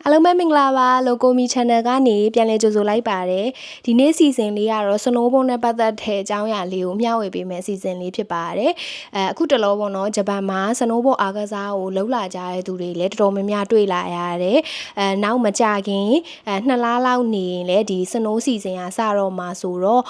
အားလုံးပဲမင်္ဂလာပါ Locomi Channel ကနေပြန်လည်ကြိုဆိုလိုက်ပါတယ်ဒီနေ့စီစဉ်လေးကတော့ Snowball နဲ့ပတ်သက်တဲ့အကြောင်းအရာလေးကိုမျှဝေပေးမယ့်စီစဉ်လေးဖြစ်ပါတယ်အခုတလောပေါ့နော်ဂျပန်မှာ Snowball အားကစားကိုလှုပ်လာကြတဲ့သူတွေလည်းတော်တော်များများတွေ့လာရတယ်နောက်မကြခင်2လလောက်နေရင်လည်းဒီ Snow season ကစတော့မှာဆိုတော့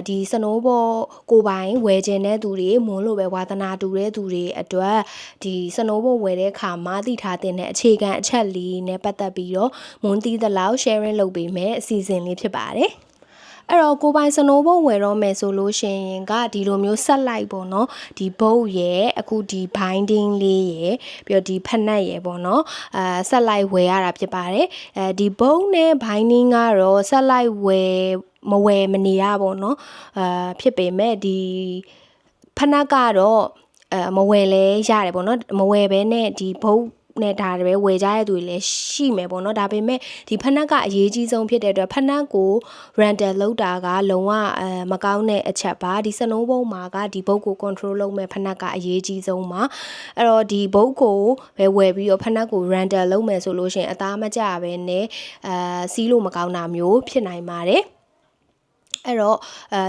ဒီ Snowball ကိုပိုင်ဝယ်ခြင်းတဲ့သူတွေမွန်းလို့ပဲဝါသနာတူတဲ့သူတွေအတွက်ဒီ Snowball ဝယ်တဲ့အခါမှာသိထားတဲ့အခြေခံအချက်လေးနဲ့ပတ်သက်ပြီးတော့မွန်းသီးသလောက် sharing လုပ်ပေးမယ်အစီအစဉ်လေးဖြစ်ပါတယ်အဲ့တော့ကိုပိုင် Snowball ဝယ်တော့မယ်ဆိုလို့ရှိရင်ကဒီလိုမျိုးဆက်လိုက်ပေါ့နော်ဒီ boat ရဲ့အခုဒီ binding လေးရဲ့ပြီးတော့ဒီဖက်နက်ရဲ့ပေါ့နော်ဆက်လိုက်ဝယ်ရတာဖြစ်ပါတယ်ဒီ boat နဲ့ binding ကတော့ဆက်လိုက်ဝယ်မဝယ်မနေရပေါ့နော်ဖြစ်ပေမဲ့ဒီဖက်နက်ကတော့မဝယ်လဲရတယ်ပေါ့နော်မဝယ်ဘဲနဲ့ဒီ boatနဲ့ဒါတွေပဲဝယ်ကြရတဲ့သူတွေလည်းရှိမယ်ပေါ့နော်ဒါပေမဲ့ဒီဖက်နက်ကအရေးကြီးဆုံးဖြစ်တဲ့အတွက်ဖက်နက်ကို rental လုပ်တာကလုံးဝမကောင်းတဲ့အချက်ပါဒီ Snowball မှာကဒီ boat ကို control လုပ်မဲ့ဖက်နက်ကအရေးကြီးဆုံးပါအဲ့တော့ဒီ boat ကိုပဲဝယ်ပြီးတော့ဖက်နက်ကို rental လုပ်မယ်ဆိုလို့ရှိရင်အသားမကျပဲနဲ့စီးလို့မကောင်းတာမျိုးဖြစ်နိုင်ပါတယ်အဲ့တော့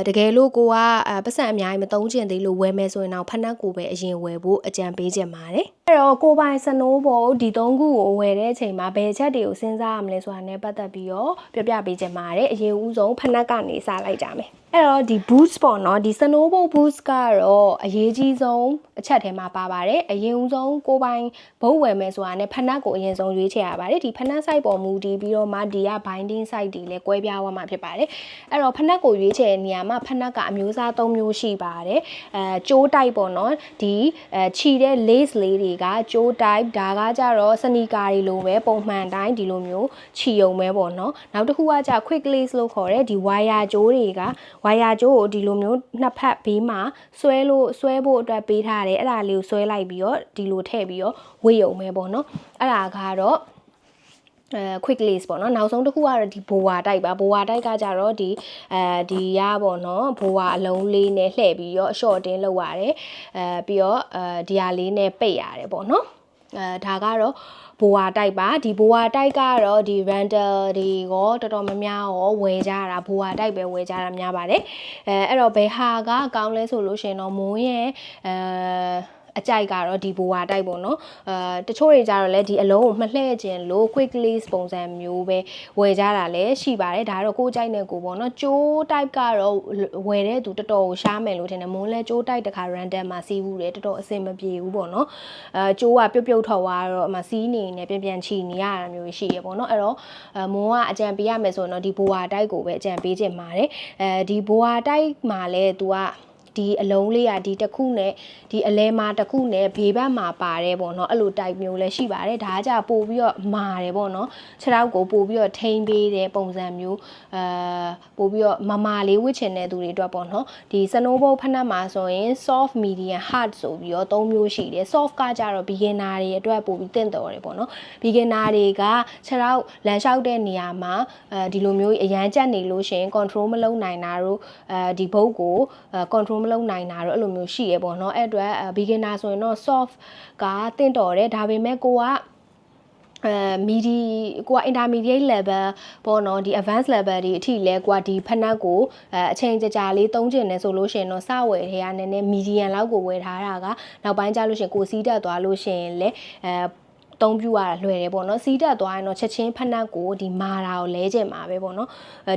တကယ်လို့ကိုကပတ်စံအများကြီးမသုံးချင်သေးလို့ဝယ်မယ်ဆိုရင်တော့ဖက်နက်ကိုပဲအရင်ဝယ်ဖို့အကြံပေးချင်ပါတယ်အဲ့တော့ကိုပိုင် Snowball ဒီ3ခုကိုဝယ်တဲ့အချိန်မှာဘယ်ချက်တွေကိုစဉ်းစားရမလဲဆိုတာနဲ့ပတ်သက်ပြီးတော့ပြောပြပေးချင်ပါတယ်အရင်ဦးဆုံးဖက်နက်ကနေစလိုက်ကြမယ်အဲ့တော့ဒီ boots ပေါ့နော်ဒီ Snowball boots ကတော့အရေးကြီးဆုံးအချက်ထဲမှာပါပါတယ်အရင်ဦးဆုံးကိုပိုင်ဘုတ်ဝယ်မယ်ဆိုတာနဲ့ဖက်နက်ကိုအရင်ဆုံးရွေးချယ်ရပါတယ်ဒီဖက်နက် site ပေါ်မူတည်ပြီးတော့မှဒီက binding site တွေလည်းကွဲပြားသွားမှာဖြစ်ပါတယ်အဲ့တော့ဖက်နက်ကိုရွေးချယ်နေရာမှာဖက်နက်ကအမျိုးအစား3မျိုးရှိပါတယ်ကျိုး type ပေါ့နော်ဒီခြီတဲ့ lace လေးတွေကကျိုး type ဒါကကြတော့စနီကာတွေလိုပဲပုံမှန်တိုင်းဒီလိုမျိုးခြီုံပဲပေါ့နော်နောက်တစ်ခုကကြ quick lace လို့ခေါ်တဲ့ဒီ wire ကျိုးတွေကဝါယာကျိုးကိုဒီလိုမျိုးနှစ်ဖက်ဘေးမှာဆွဲဖို့အတွက်ပေးထားတယ်အဲ့ဒါလေးကိုဆွဲလိုက်ပြီးတော့ဒီလိုထည့်ပြီးတော့ဝေ့ရုံပဲပေါ့နော်အဲ့ဒါကတော့quick lace ပေါ့နော်နောက်ဆုံးတစ်ခုကတော့ဒီ boa type ပါ boa type ကကြတော့ဒီရပေါ့နော် boa အလုံးလေးနဲ့လှည့်ပြီးတော့ short တင်းလုပ်ရတယ်ပြီးတော့ဒီဟာလေးနဲ့ပိတ်ရတယ်ပေါ့နော်ဒါကတော့boa type ပါဒီ boa type ကတော့ဒီ rental တွေရောတော်တော်များများရောဝယ်ကြတာ boa type ပဲဝယ်ကြတာများပါတယ်အဲ့တော့ဘယ်ဟာကကောင်းလဲဆိုလို့ရှိရင်တော့မိုးရဲ့အကြိုက်ကတော့ဒီ boa type ပေါ့နော်တချို့တွေကြတော့လည်းဒီအလုံးကိုမလှည့်ခြင်းလို့ quick lace ပုံစံမျိုးပဲဝယ်ကြတာလည်းရှိပါတယ်ဒါကတော့ကိုယ်ကြိုက်နေကိုပေါ့နော်ကျိုး type ကတော့ဝယ်တဲ့သူတော်တော်ရှားမယ်လို့ထင်တယ်မိုးလဲကျိုး type တခါ random မှာစီးဘူးတယ်တော်တော်အဆင်မပြေဘူးပေါ့နော်ကျိုးကပြုတ်ထွက်သွားတော့အမစီးနေနေပြန်ချီနေရတာမျိုးရှိရပေါ့နော်အဲ့တော့မိုးကအကြံပေးရမယ်ဆိုရင်တော့ဒီ boa type ကိုပဲအကြံပေးချင်ပါတယ်ဒီ boa type မှာလဲ तू ကဒီအလုံးလေးอ่ะဒီတစ်ခုနဲ့ဒီအလဲမှာတစ်ခုနဲ့ဘေးဘက်မှာပါတယ်ပေါ့နော်အဲ့လို type မျိုးလည်းရှိပါတယ်ဒါကကြပို့ပြီးတော့မာတယ်ပေါ့နော်ခြေထောက်ကိုပို့ပြီးတော့ထိန်းပေးတဲ့ပုံစံမျိုးပို့ပြီးတော့မာလေးဝစ်ချင်တဲ့သူတွေအတွက်ပေါ့နော်ဒီ Snowball ဖက်နက်မှာဆိုရင် soft medium hard ဆိုပြီးတော့3မျိုးရှိတယ် soft ကကြတော့ beginner တွေအတွက်ပို့ပြီးတင့်တော်တယ်ပေါ့နော် beginner တွေကခြေထောက်လမ်းလျှောက်တဲ့နေရာမှာဒီလိုမျိုးအရန်ကြက်နေလို့ရှိရင် control မလုပ်နိုင်တာတို့ဒီဘုတ်ကို control မလုပ်နိုင်တာတော့အဲ့လိုမျိုးရှိရပေါ့နော်အဲ့အတွက်beginner ဆိုရင်တော့ soft ကတင့်တော်တယ်ဒါပေမဲ့ကိုကကိုက intermediate level ပေါ့နော်ဒီ advanced level တွေအထိလဲကိုကဒီဖက်နက်ကိုအချိန်ကြာလေးသုံးကျင်နေဆိုလို့ရှိရင်တော့စဝယ်ထဲကနည်းနည်း medium လောက်ကိုဝယ်ထားတာကနောက်ပိုင်းကျလို့ရှိရင်ကိုစီးတက်သွားလို့ရှိရင်လဲသုံးပြရတာလွယ်တယ်ပေါ့နော်စီးတက်သွားရင်တော့ချက်ချင်းဖက်နက်ကိုဒီမာတာကိုလဲကျင်မှာပဲပေါ့နော်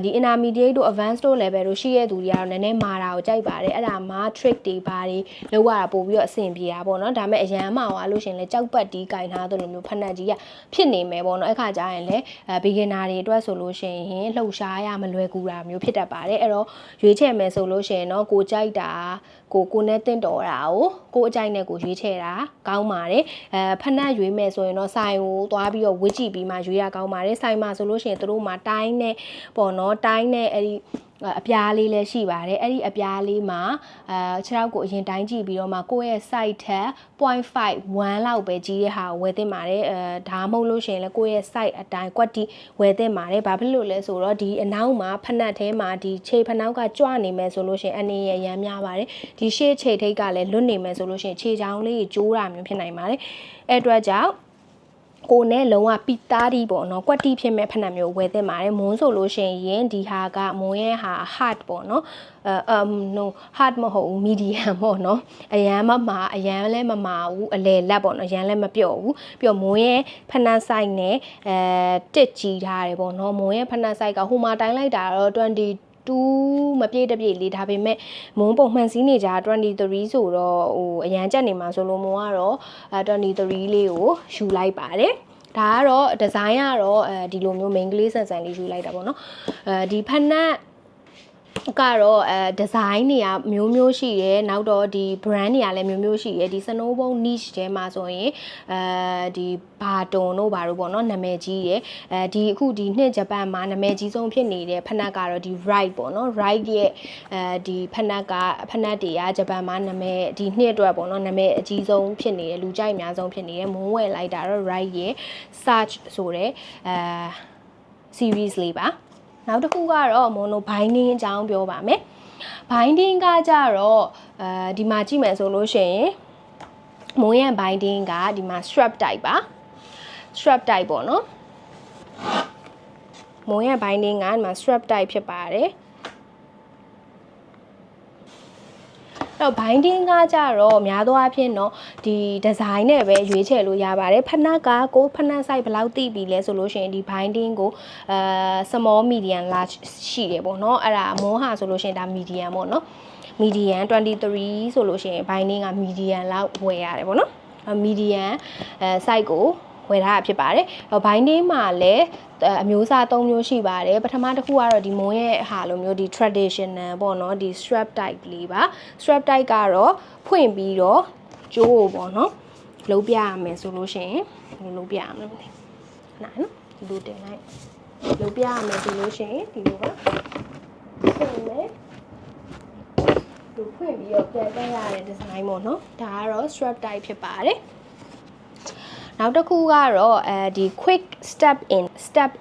ဒီ intermediate တို့ advanced တို့ level တို့ရှိတဲ့သူတွေကတော့နည်းနည်းမာတာကိုကြိုက်ပါတယ်အဲ့ဒါမှာ trick တွေဘာတွေလောက်ရတာပို့ပြီးတော့အဆင်ပြေတာပေါ့နော်ဒါပေမဲ့အရန်မှာသွားလို့ရှင်လဲကြောက်ပတ်တီးကင်ထားသလိုမျိုးဖက်နက်ကြီးကဖြစ်နေမယ်ပေါ့နော်အခါကျရင်လဲ beginner တွေအတွက်ဆိုလို့ရှင်ရင်လှုပ်ရှားရမလွယ်ကူတာမျိုးဖြစ်တတ်ပါတယ်အဲ့တော့ရွေးချယ်မယ်ဆိုလို့ရှင်တော့ကိုကြိုက်တာကိုနဲ့တင့်တော်တာကိုအကြိုက်နဲ့ကိုရွေးချယ်တာကောင်းပါတယ်ဖက်နက်ရွေးမယ်ဆိုရင်တော့ဆိုင်ကိုသွားပြီးတော့ဝစ်ကြည့်ပြီးမှရွေးရကောင်းပါတယ်ဆိုင်မှာဆိုလို့ရှိရင်တို့မှာတိုင်းနဲ့ပေါ့နော်တိုင်းနဲ့အဲ့ဒီအပြားလေးလည်းရှိပါတယ်အဲ့ဒီအပြားလေးမှာခြေထောက်ကိုအရင်တိုင်းကြည့်ပြီးတော့မှကိုယ့်ရဲ့ site ထက် 0.5 1လောက်ပဲကြီးတဲ့ဟာကိုဝယ်သင့်ပါတယ်ဒါမှမဟုတ်လို့ရှိရင်လည်းကိုယ့်ရဲ့ site အတိုင်းကွက်တီဝယ်သင့်ပါတယ်ဘာဖြစ်လို့လဲဆိုတော့ဒီအနောက်မှာဖက်နက်ထဲမှာဒီခြေဖနောက်ကကြွနေမယ်ဆိုလို့ရှိရင်အနေရရမ်းများပါတယ်ဒီရှေ့ခြေထိတ်ကလည်းလွတ်နေမယ်ဆိုလို့ရှိရင်ခြေချောင်းလေးကြီးကျိုးတာမျိုးဖြစ်နိုင်ပါတယ်အဲ့အတွက်ကြောင့် ကိုနဲ့လုံးဝပီတာတီပေါ့နော်ကွက်တီဖြစ်မဲ့ဖက်နှက်မျိုးဝယ်သင့်ပါတယ်မွန်းဆိုလို့ရှိရင်ဒီဟာကမွန်းရဲ့ဟာ hard ပေါ့နော်no hard မဟုတ်ဘူး medium ပေါ့နော်အရန်မမာအရန်လည်းမမာဘူးအလဲလက်ပေါ့နော်အရန်လည်းမပြော့ဘူးပြီးတော့မွန်းရဲ့ဖက်နှက်ဆိုင်နဲ့တစ်ကြီးထားတယ်ပေါ့နော်မွန်းရဲ့ဖက်နှက်ဆိုင်ကဟိုမှာတိုင်းလိုက်တာတော့22မပြည့်တပြည့်လေးဒါပေမဲ့မုံပုံမှန်စည်းနေကြ23ဆိုတော့ဟိုအရန်ကြက်နေမှာဆိုလို့မုံကတော့23လေးကိုယူလိုက်ပါတယ်ဒါကတော့ဒီဇိုင်းကတော့ဒီလိုမျိုး main ကလေးဆန်ဆန်လေးယူလိုက်တာပေါ့နော်ဒီဖက်နှက်ကတော့ဒီဇိုင်းတွေကမျိုးရှိရဲနောက်တော့ဒီ brand တွေကလည်းမျိုးရှိရဲဒီ Snowball niche ထဲမှာဆိုရင်ဒီဘာတွန်တို့ဘာလို့ပေါ့နော်နာမည်ကြီးရယ်ဒီအခုဒီနှစ်ဂျပန်မှာနာမည်ကြီးဆုံးဖြစ်နေတဲ့ဖက်နှက်ကတော့ဒီ Ride ပေါ့နော် Ride ရဲ့ဒီဖက်နှက်ကဖက်နှက်တွေကဂျပန်မှာနာမည်ဒီနှစ်အတွက်ပေါ့နော်နာမည်အကြီးဆုံးဖြစ်နေတယ်လူကြိုက်အများဆုံးဖြစ်နေတယ်မုံဝယ်လိုက်တာတော့ Ride ရဲ့ Search ဆိုတဲ့series လေးပါနောက်တစ်ခုကတော့ mono binding အကြောင်းပြောပါမယ် binding ကကြတော့ဒီမှာကြည့်မယ်ဆိုလို့ရှိရင်မွန်ရဲ့ binding ကဒီမှာ strap type ပါ strap type ပေါ့နော်မွန်ရဲ့ binding ကဒီမှာ strap type ဖြစ်ပါတယ်တော့ binding ကကြတော့များသောအားဖြင့်တော့ဒီ design နဲ့ပဲရွေးချယ်လို့ရပါတယ်ဖက်နှက်ကကိုဖက်နှက် size ဘယ်လောက်သိပြီလဲဆိုလို့ရှိရင်ဒီ binding ကိုsmall medium large ရှိတယ်ပေါ့နော်အဲ့ဒါမွန်ဟာဆိုလို့ရှိရင်ဒါ medium ပေါ့နော် medium 23ဆိုလို့ရှိရင် binding က medium လောက်ဝယ်ရတယ်ပေါ့နော် medium size ကိုဝယ်ထားတာဖြစ်ပါတယ်။ binding မှာလည်းအမျိုးအစား၃မျိုးရှိပါတယ်ပထမတစ်ခုကတော့ဒီမွန်ရဲ့ဟာလိုမျိုးဒီ traditional ပေါ့နော်ဒီ strap type လေးပါ strap type ကတော့ဖွင့်ပြီးတော့ကျိုးပေါ့နော်လုံးပြရမယ်ဆိုလို့ရှိရင်လုံးပြရမယ်မသိနိုင်နော်ဒီလိုတင်လိုက်လုံးပြရမယ်ဆိုလို့ရှိရင်ဒီလိုပါဖွင့်မယ်ဒီဖွင့်ပြီးတော့ပြန်တက်ရတဲ့ design ပေါ့နော်ဒါကတော့ strap type ဖြစ်ပါတယ်နောက်တစ်ခုကတော့ဒီ quick step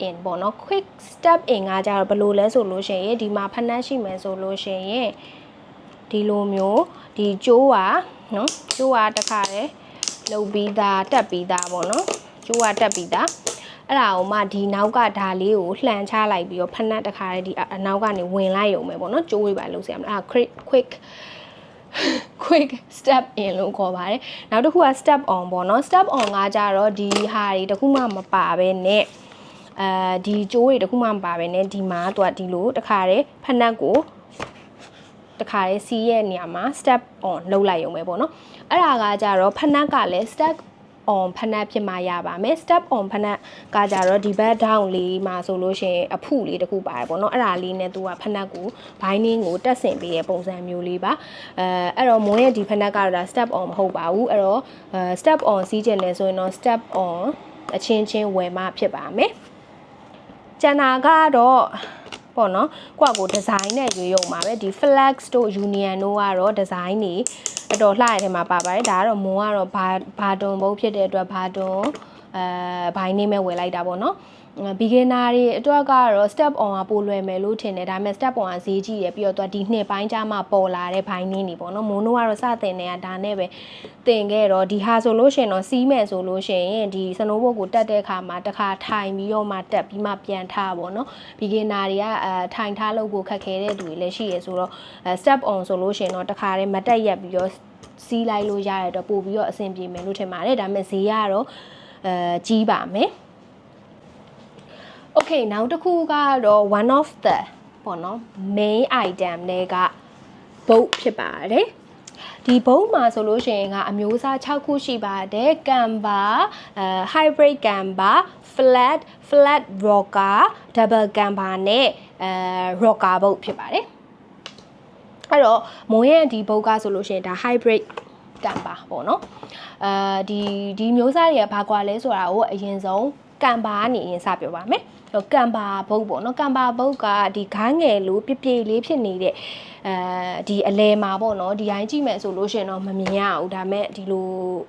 in ပေါ့နော် quick step in ကကြတော့ဘယ်လိုလဲဆိုလို့ရှိရင်ဒီမှာဖက်နှက်ရှိမယ်ဆိုလို့ရှိရင်ဒီလိုမျိုးဒီကျိုးပါနော်ကျိုးပါတစ်ခါတည်းလှုပ်ပြီးသားတက်ပြီးသားပေါ့နော်ကျိုးပါတက်ပြီးသားအဲ့ဒါကိုမှဒီနောက်ကဓာလေးကိုလှန်ချလိုက်ပြီးတော့ဖက်နှက်တစ်ခါတည်းဒီအနောက်ကနေဝင်လိုက်ရုံပဲပေါ့နော်ကျိုးဝေးပါလို့ဆရာမအဲ့ quick step in လို့ခေါ်ပါတယ်နောက်တစ်ခုက step on ပေါ့နော် step on ကကြတော့ဒီဟာတွေတခုမှမပါဘဲနဲ့ဒီကျိုးတွေတခုမှမပါဘဲနဲ့ဒီမှာသူကဒီလိုတစ်ခါတည်းဖက်နှက်ကိုတစ်ခါတည်းစီးရဲ့နေရာမှာ step on လုပ်လိုက်ရုံပဲပေါ့နော်အဲ့ဒါကကြတော့ဖက်နှက်ကလည်း step on ဖက်နှက်ဖြစ်မှရပါမယ် step on ဖက်နှက်ကကြတော့ဒီဘက် down လေးမှာဆိုလို့ရှိရင်အဖုလေးတစ်ခုပါတယ်ပေါ့နော်အဲ့ဒါလေးနဲ့သူကဖက်နှက်ကို binding ကိုတက်ဆင်ပေးတဲ့ပုံစံမျိုးလေးပါအဲ့တော့မွန်ရဲ့ဒီဖက်နှက်ကတော့ဒါ step on မဟုတ်ပါဘူးအဲ့တော့step on စီးကျင်တယ်ဆိုရင်တော့ step on အချင်းချင်းဝယ်မှဖြစ်ပါမယ်ကျန်တာကတော့ပေါ့နော်ကိုယ့်ကိုဒီဇိုင်းနဲ့ရွေးရုံပါပဲဒီ flex တို့ union တို့ကတော့ဒီဇိုင်းတွေအတော်လှရတဲ့မှာပါပါတယ်ဒါကတော့မွန်ကတော့ဘာတွန်ဘုတ်ဖြစ်တဲ့အတွက်ဘာတွန်ဘိုင်းနေမဲ့ဝယ်လိုက်တာပေါ့နော်beginner တွေအတွက်ကတော့ step on ကပိုလွယ်မယ်လို့ထင်တယ်ဒါပေမဲ့ step on ကဈေးကြီးတယ်ပြီးတော့ဒီနှစ်ပိုင်းကျမှပေါ်လာတဲ့ဘိုင်းနေနေပေါ့နော်မွန်တို့ကတော့စတင်နေတာဒါနဲ့ပဲတင်ခဲ့တော့ဒီဟာဆိုလို့ရှိရင်တော့စီးမယ်ဆိုလို့ရှိရင်ဒီ snowboard ကိုတက်တဲ့အခါမှာတစ်ခါထိုင်ပြီးတော့မှတက်ပြီးမှပြန်ထားပေါ့နော် beginner တွေကထိုင်ထားလို့ကိုခက်ခဲတဲ့သူတွေလည်းရှိရဆိုတော့step on ဆိုလို့ရှိရင်တော့တစ်ခါတည်းမတက်ရက်ပြီးတော့စီးလိုက်လို့ရတဲ့တော့ပို့ပြီးတော့အဆင်ပြေမယ်လို့ထင်ပါတယ်ဒါပေမဲ့ဈေးကတော့ကြီးပါမယ်Okay နောက်တစ်ခုကတော့ one of the ပေါ့နော် main item တွေကဘုတ်ဖြစ်ပါတယ်ဒီဘုတ်မှာဆိုလို့ရှိရင်ကအမျိုးအစား6ခုရှိပါတယ် camber hybrid camber flat rocker double camber နဲ့rocker ဘုတ်ဖြစ်ပါတယ်အဲ့တော့မွန်ရဲ့ဒီဘုတ်ကဆိုလို့ရှိရင်ဒါ hybrid camber ပေါ့နော်ဒီမျိုးစားတွေကဘာကွာလဲဆိုတာကိုအရင်ဆုံးကမ်ဘာကနေရင်စပြောပါမယ်ကမ်ဘာဘုတ်ပေါ့နော်ကမ်ဘာဘုတ်ကဒီခါးငယ်လို့ပြပြလေးဖြစ်နေတဲ့ဒီအလဲမှာပေါ့နော်ဒီတိုင်းကြည့်မယ်ဆိုလို့ရှိရင်တော့မမြင်ရဘူးဒါမဲ့ဒီလို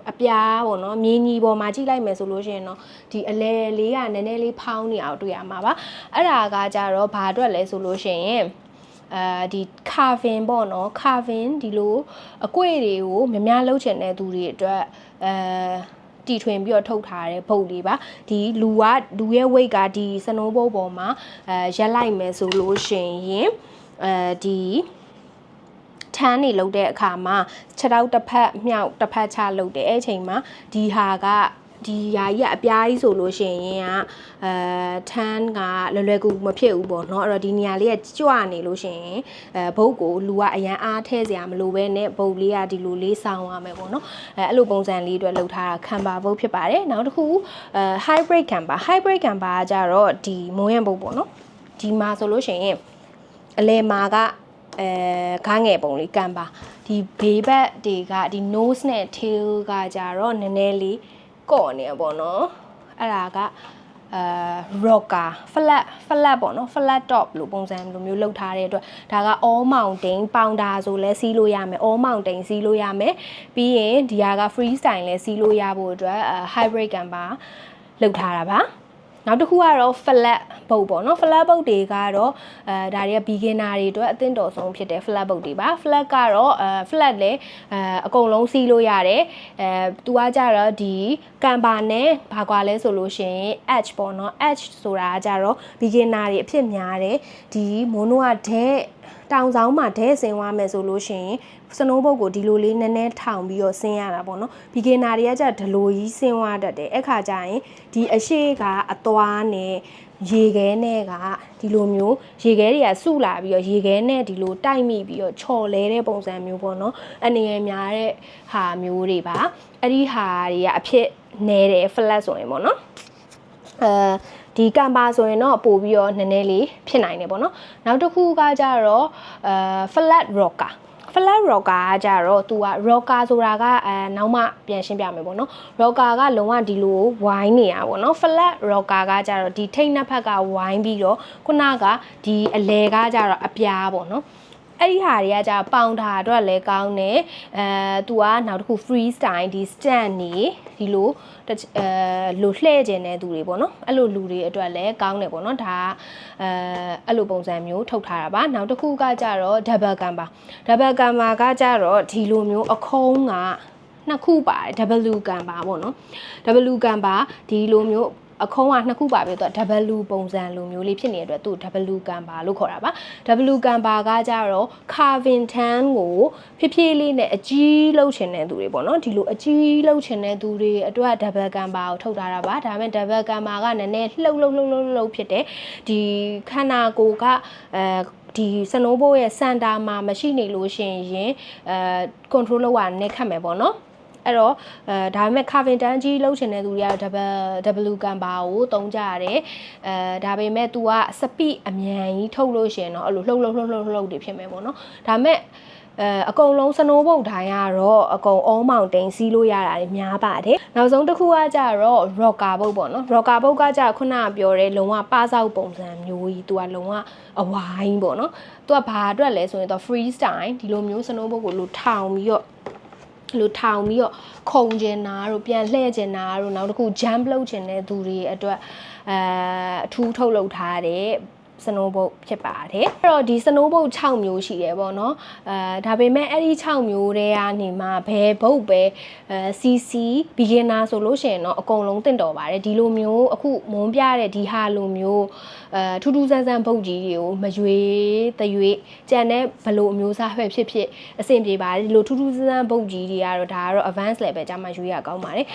အပြားပေါ့နော်မြင်းကြီးပေါ်မှာကြည့်လိုက်မယ်ဆိုလို့ရှိရင်တော့ဒီအလဲလေးကနည်းနည်းလေးဖောင်းနေအောင်တွေ့ရမှာပါအဲ့ဒါကကြတော့ဘာအတွက်လဲဆိုလို့ရှိရင်ဒီ carving ပေါ့နော် carving ဒီလိုအကွေ့တွေကိုများများလှုပ်ချင်တဲ့သူတွေအတွက် တီထွင်ပြီးတော့ထုတ်ထားတဲ့ဘုတ်လေးပါဒီလူရဲ့ weight ကဒီ snowboard ပေါ်မှာရက်လိုက်မယ်ဆိုလို့ရှိရင်ဒီထန်းနေလောက်တဲ့အခါမှာခြေထောက်တစ်ဖက်မြောက်တစ်ဖက်ချလောက်တယ်အဲ့ချိန်မှာဒီဟာကဒီယာကြီးကအပြားကြီးဆိုလို့ရှိရင်ထန်းကလွယ်ကူမဖြစ်ဘူးပေါ့နော်အဲ့တော့ဒီနေရာလေးကကြွနေလို့ရှိရင်ဘုတ်ကိုလူကအရန်အားထဲစရာမလိုပဲနဲ့ဘုတ်လေးကဒီလိုလေးဆောင်းရမယ်ပေါ့နော်အဲ့လိုပုံစံလေးအတွက်လုပ်ထားတာခံပါဘုတ်ဖြစ်ပါတယ်နောက်တစ်ခုhybrid hybrid camper ကကြတော့ဒီမုံရံဘုတ်ပေါ့နော်ဒီမှာဆိုလို့ရှိရင်အလဲမာကခါငယ်ပုံလေးကံပါဒီဘေးဘက်တွေကဒီ nose နဲ့ tail ကကြတော့နည်းနည်းလေးကော့နေပေါ့နော်အဲ့ဒါကrocker flat ပေါ့နော် flat top လို့ပုံစံလိုမျိုးလုပ်ထားတဲ့အတွက်ဒါက all mountain ပေါင်တာဆိုလဲစီးလို့ရမယ် all mountain စီးလို့ရမယ်ပြီးရင်ဒီဟာက freestyle လဲစီးလို့ရဖို့အတွက် hybrid camper လုပ်ထားတာပါနောက်တစ်ခုကတော့ flat boat ပေါ့နော် flat boat တွေကတော့ဒါတွေက beginner တွေအတွက်အသင့်တော်ဆုံးဖြစ်တဲ့ flat boat တွေပါ flat ကတော့flat လေအကုန်လုံးစီးလို့ရတယ်သူကကြတော့ဒီ camper နဲ့ဘာကွာလဲဆိုလို့ရှိရင် edge ပေါ့နော် edge ဆိုတာကကြတော့ beginner တွေအဖြစ်များတယ်ဒီ mono ကတဲ့တောင်ဆောင်မှာဒဲဆင်းသွားမယ်ဆိုလို့ရှိရင်စနိုးဘုတ်ကိုဒီလိုလေးနည်းနည်းထောင်ပြီးတော့ဆင်းရတာပေါ့နော် beginner တွေကကြဒလိုကြီးဆင်းသွားတတ်တယ်အဲ့ခါကျရင်ဒီအရှိကအသွားနဲ့ရေခဲနဲ့ကဒီလိုမျိုးရေခဲတွေကစုလာပြီးတော့ရေခဲနဲ့ဒီလိုတိုက်မိပြီးတော့ချော်လဲတဲ့ပုံစံမျိုးပေါ့နော်အနေရများတဲ့ဟာမျိုးတွေပါအဲ့ဒီဟာတွေကအဖြစ်နဲတယ် flat ဆိုရင်ပေါ့နော်ဒီကံပါဆိုရင်တော့ပို့ပြီးတော့နည်းနည်းလေးဖြစ်နိုင်တယ်ပေါ့နော်နောက်တစ်ခုကကြတော့flat rocker flat rocker ကကြတော့သူက rocker ဆိုတာကနောက်မှပြန်ရှင်းပြမယ်ပေါ့နော် rocker ကလုံးဝဒီလိုဝိုင်းနေတာပေါ့နော် flat rocker ကကြတော့ဒီထိတ်နှစ်ဖက်ကဝိုင်းပြီးတော့ခုနကဒီအလဲကကြတော့အပြားပေါ့နော်အဲ့ဒီဟာတွေကကြာပေါင်တာအတွက်လည်းကောင်းတယ်သူကနောက်တစ်ခု free style ဒီ stand နေဒီလိုလိုလှည့်ခြင်းတဲ့သူတွေပေါ့နော်အဲ့လိုလူတွေအတွက်လည်းကောင်းတယ်ပေါ့နော်ဒါအဲ့လိုပုံစံမျိုးထုတ်ထားတာပါနောက်တစ်ခုကကြတော့ double camper ကကြတော့ဒီလိုမျိုးအခုံးကနှစ်ခုပါတယ် double camper ပေါ့နော် double camper ဒီလိုမျိုးအခုံးကနှစ်ခုပါပဲသူက W ပုံစံလိုမျိုးလေးဖြစ်နေတဲ့အတွက်သူ့ W camper လို့ခေါ်တာပါ W camper ကကြတော့ carving tan ကိုဖြည်းဖြည်းလေးနဲ့အကြီးလှုပ်ချင်တဲ့သူတွေပေါ့နော်ဒီလိုအကြီးလှုပ်ချင်တဲ့သူတွေအတွက် double camper ကိုထုတ်ထားတာပါဒါပေမဲ့ double camper ကနည်းနည်းလှုပ်ဖြစ်တယ်ဒီခန္ဓာကိုယ်ကဒီစနိုးဘိုးရဲ့စန်တာမှာမရှိနေလို့ရှိရင်control လုပ်ရနေခက်မယ်ပေါ့နော်အဲ့တော့ဒါပေမဲ့ carving tan ကြီးလှုပ်ချင်တဲ့သူတွေကတော့ W camper ကိုတုံးကြရတယ်ဒါပေမဲ့ तू က speed အမြန်ကြီးထုတ်လို့ရှိရင်တော့အဲ့လိုလှုပ်တွေဖြစ်မယ်ပေါ့နော်ဒါပေမဲ့အကုန်လုံးစနိုးဘုတ်တိုင်းကတော့အကုန် all mountain စီးလို့ရတာတွေများပါတယ်နောက်ဆုံးတစ်ခုကကြတော့ rocker ဘုတ်ပေါ့နော် rocker ဘုတ်ကကြခုနကပြောတဲ့လုံးဝပါဆောက်ပုံစံမျိုးကြီး तू ကလုံးဝအဝိုင်းပေါ့နော် तू ကဘာအတွက်လဲဆိုရင်တော့ free style ဒီလိုမျိုးစနိုးဘုတ်ကိုလို့ထောင်ပြီးတော့ခုံကျင်တာတို့ပြန်လှည့်ကျင်တာတို့နောက်တစ်ခု jump လုပ်ကျင်တဲ့သူတွေအတွက်အထူးထုတ်လုပ်ထားတဲ့စနိုးဘုတ်ဖြစ်ပါတယ်အဲ့တော့ဒီစနိုးဘုတ်6မျိုးရှိတယ်ပေါ့နော်ဒါပေမဲ့အဲ့ဒီ6မျိုးတွေကနေမှဘယ်ဘုတ်ပဲCC beginner ဆိုလို့ရှိရင်တော့အကုန်လုံးတင့်တော်ပါတယ်ဒီလိုမျိုးအခုမွန်းပြတဲ့ဒီဟာလိုမျိုးထူးထူးဆန်းဆန်းဘုတ်ကြီးတွေကိုမရွေတရွေကြံတဲ့ဘလို့အမျိုးအစားပဲဖြစ်အဆင်ပြေပါတယ်ဒီလိုထူးထူးဆန်းဆန်းဘုတ်ကြီးတွေကတော့ဒါကတော့ advanced level ကျမှရွေးရကောင်းပါတယ်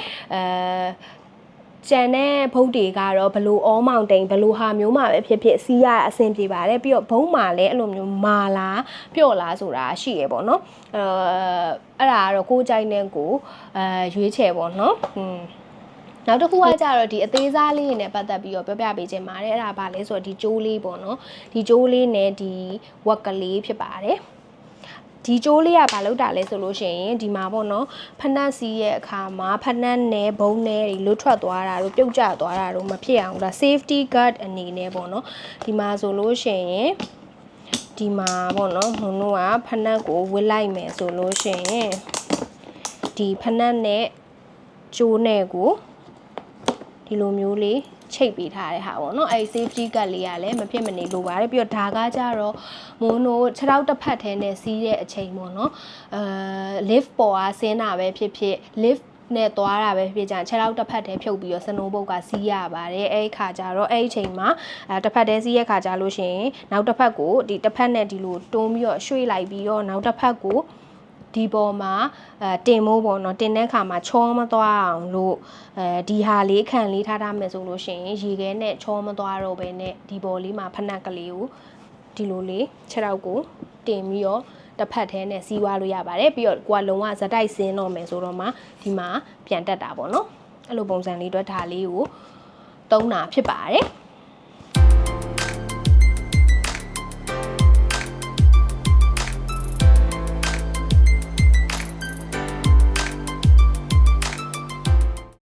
ကျန်တဲ့ဘုတ်တွေကတော့ဘလို့ all mountain ဘလို့ဟာမျိုးမှပဲဖြစ်စီးရအဆင်ပြေပါတယ်ပြီးတော့ဘုံမှာလည်းအဲ့လိုမျိုးမာလားပျော့လားဆိုတာရှိရပေါ့နော်အဲ့ဒါကတော့ကိုယ်ကြိုက်တဲ့ကိုရွေးချယ်ပေါ့နော်နောက်တစ်ခုကကြတော့ဒီအသေးစားလေးနဲ့ပတ်သက်ပြီးတော့ပြောပြပေးခြင်းပါတယ်အဲ့ဒါဘာလဲဆိုတော့ဒီကျိုးလေးပေါ့နော်ဒီကျိုးလေးနဲ့ဒီဝက်ကလေးဖြစ်ပါတယ်ဒီကျိုးလေးကဘာလုပ်တာလဲဆိုလို့ရှိရင်ဒီမှာပေါ့နော်ဖနက်စီးရဲ့အခါမှာဖနက်နဲ့ဘုံနဲ့တွေလွတ်ထွက်သွားတာတို့ပြုတ်ကျသွားတာတို့မဖြစ်အောင်ဒါ safety guard အနေနဲ့ပေါ့နော်ဒီမှာဆိုလို့ရှိရင်ဒီမှာပေါ့နော်မုံတို့ကဖနက်ကိုဝစ်လိုက်မယ်ဆိုလို့ရှိရင်ဒီဖနက်နဲ့ကျိုးနဲ့ကိုဒီလိုမျိုးလေးချိတ်ပေးထားတဲ့ဟာပေါ့နော်အဲ့ safety guard လေးကလည်းမဖြစ်မနေလိုပါတယ်ပြီးတော့ဒါကကြတော့မွန်းတို့ခြေထောက်တစ်ဖက်ထဲနဲ့စီးတဲ့အချိန်ပေါ့နော်lift ပေါ်ကဆင်းတာပဲဖြစ် lift နဲ့သွားတာပဲဖြစ်ကြခြေထောက်တစ်ဖက်တည်းဖြုတ်ပြီးတော့စနိုးဘုတ်ကစီးရပါတယ်အဲ့ခါကျတော့အဲ့အချိန်မှာတစ်ဖက်တည်းစီးရခါကျလို့ရှိရင်နောက်တစ်ဖက်ကိုဒီတစ်ဖက်နဲ့ဒီလိုတွန်းပြီးတော့ရွှေ့လိုက်ပြီးတော့နောက်တစ်ဖက်ကိုဒီပေါ်မှာတင်မိုးပေါ့နော်တင်တဲ့ခါမှာချောမသွားအောင်လို့ဒီဟာလေးခံလေးထားထားမယ်ဆိုလို့ရှိရင်ရေခဲနဲ့ချောမသွားတော့ဘဲနဲ့ဒီပေါ်လေးမှာဖနက်ကလေးကိုဒီလိုလေးခြေထောက်ကိုတင်ပြီးတော့တစ်ဖက်ထဲနဲ့စီးွားလို့ရပါတယ်ပြီးတော့ကိုကလုံးဝဇက်တိုက်ဆင်းတော့မယ်ဆိုတော့မှဒီမှာပြန်တက်တာပေါ့နော်အဲ့လိုပုံစံလေးအတွက်ဒါလေးကိုသုံးတာဖြစ်ပါတယ်